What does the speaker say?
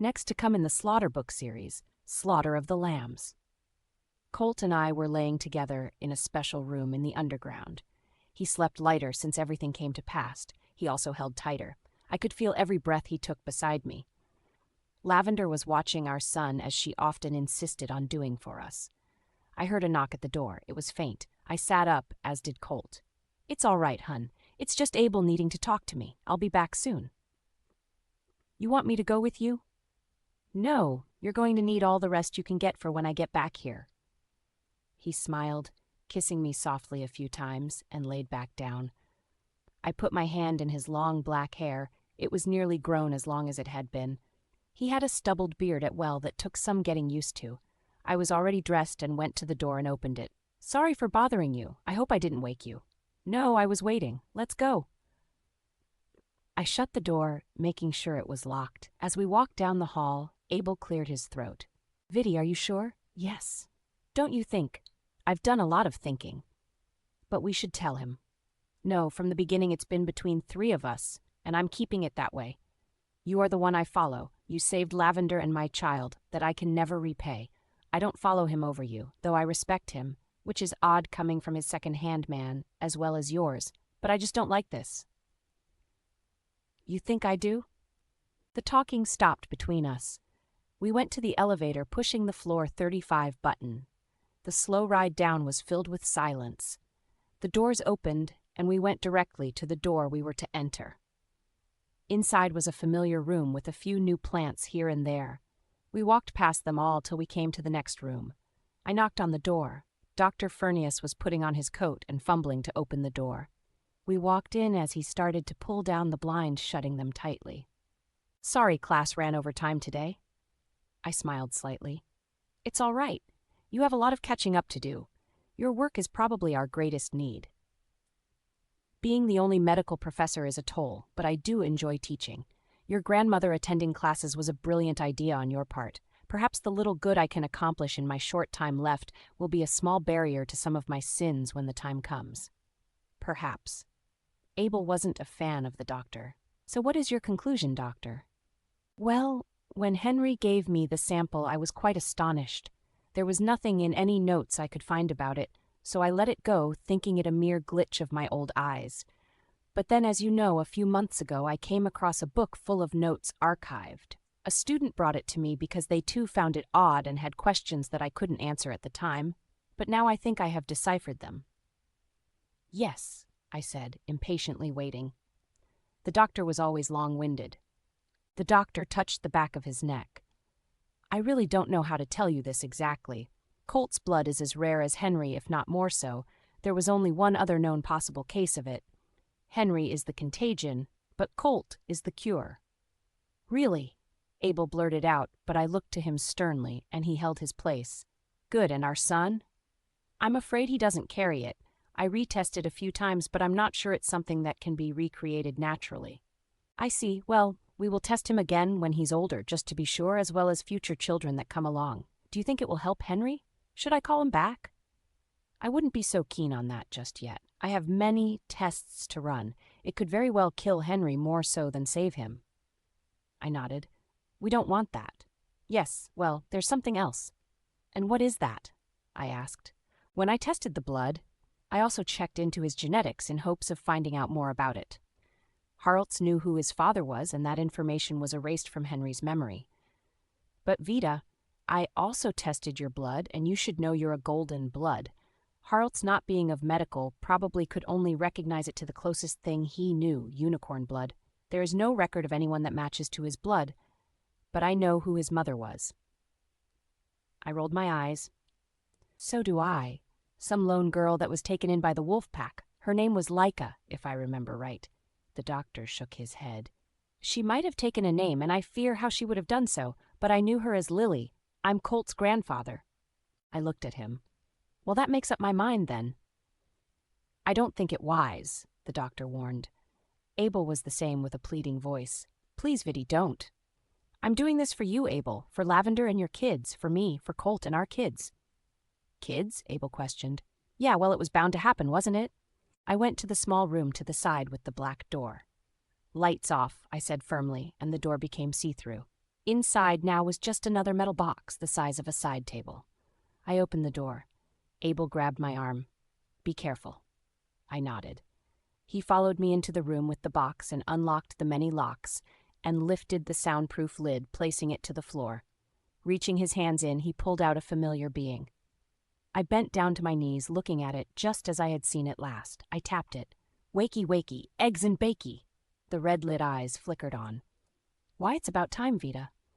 Next to come in the Slaughter book series, Slaughter of the Lambs. Colt and I were laying together in a special room in the underground. He slept lighter since everything came to pass. He also held tighter. I could feel every breath he took beside me. Lavender was watching our son as she often insisted on doing for us. I heard a knock at the door. It was faint. I sat up, as did Colt. "It's all right, hun. It's just Abel needing to talk to me. I'll be back soon." "You want me to go with you?" "No, you're going to need all the rest you can get for when I get back here." He smiled, kissing me softly a few times, and laid back down. I put my hand in his long black hair. It was nearly grown as long as it had been. He had a stubbled beard that took some getting used to. I was already dressed and went to the door and opened it. "Sorry for bothering you. I hope I didn't wake you." "No, I was waiting. Let's go." I shut the door, making sure it was locked. As we walked down the hall, Abel cleared his throat. "Viddy, are you sure?" "Yes." "Don't you think?" "I've done a lot of thinking." "But we should tell him." "No, from the beginning it's been between three of us, and I'm keeping it that way. You are the one I follow. You saved Lavender and my child, that I can never repay. I don't follow him over you, though I respect him, which is odd coming from his second-hand man, as well as yours, but I just don't like this." "You think I do?" The talking stopped between us. We went to the elevator, pushing the floor 35 button. The slow ride down was filled with silence. The doors opened, and we went directly to the door we were to enter. Inside was a familiar room with a few new plants here and there. We walked past them all till we came to the next room. I knocked on the door. Dr. Furnius was putting on his coat and fumbling to open the door. We walked in as he started to pull down the blinds, shutting them tightly. "Sorry class ran over time today." I smiled slightly. "It's all right. You have a lot of catching up to do. Your work is probably our greatest need." "Being the only medical professor is a toll, but I do enjoy teaching. Your grandmother attending classes was a brilliant idea on your part. Perhaps the little good I can accomplish in my short time left will be a small barrier to some of my sins when the time comes." "Perhaps." Abel wasn't a fan of the doctor. "So what is your conclusion, doctor?" "Well, when Henry gave me the sample, I was quite astonished. There was nothing in any notes I could find about it, so I let it go, thinking it a mere glitch of my old eyes. But then, as you know, a few months ago I came across a book full of notes archived. A student brought it to me because they too found it odd and had questions that I couldn't answer at the time, but now I think I have deciphered them." "Yes," I said, impatiently waiting. The doctor was always long-winded. The doctor touched the back of his neck. "I really don't know how to tell you this exactly. Colt's blood is as rare as Henry, if not more so. There was only one other known possible case of it. Henry is the contagion, but Colt is the cure." "Really?" Abel blurted out, but I looked to him sternly, and he held his place. "Good, and our son?" "I'm afraid he doesn't carry it. I retested a few times, but I'm not sure it's something that can be recreated naturally." "I see. Well, we will test him again when he's older, just to be sure, as well as future children that come along. Do you think it will help Henry? Should I call him back?" "I wouldn't be so keen on that just yet. I have many tests to run. It could very well kill Henry more so than save him." I nodded. "We don't want that." "Yes, well, there's something else." "And what is that?" I asked. "When I tested the blood, I also checked into his genetics in hopes of finding out more about it. Harltz knew who his father was, and that information was erased from Henry's memory. But Vida, I also tested your blood, and you should know you're a golden blood. Harltz, not being of medical, probably could only recognize it to the closest thing he knew, unicorn blood. There is no record of anyone that matches to his blood, but I know who his mother was." I rolled my eyes. "So do I. Some lone girl that was taken in by the wolf pack. Her name was Laika, if I remember right." The doctor shook his head. "She might have taken a name, and I fear how she would have done so, but I knew her as Lily. I'm Colt's grandfather." I looked at him. "Well, that makes up my mind, then." "I don't think it wise," the doctor warned. Abel was the same, with a pleading voice. "Please, Viddy, don't." "I'm doing this for you, Abel, for Lavender and your kids, for me, for Colt and our kids." "Kids?" Abel questioned. "Yeah, well, it was bound to happen, wasn't it?" I went to the small room to the side with the black door. "Lights off," I said firmly, and the door became see-through. Inside now was just another metal box the size of a side table. I opened the door. Abel grabbed my arm. "Be careful." I nodded. He followed me into the room with the box and unlocked the many locks and lifted the soundproof lid, placing it to the floor. Reaching his hands in, he pulled out a familiar being. I bent down to my knees, looking at it just as I had seen it last. I tapped it. "Wakey, wakey, eggs and bakey." The red-lit eyes flickered on. "Why, it's about time, Vita."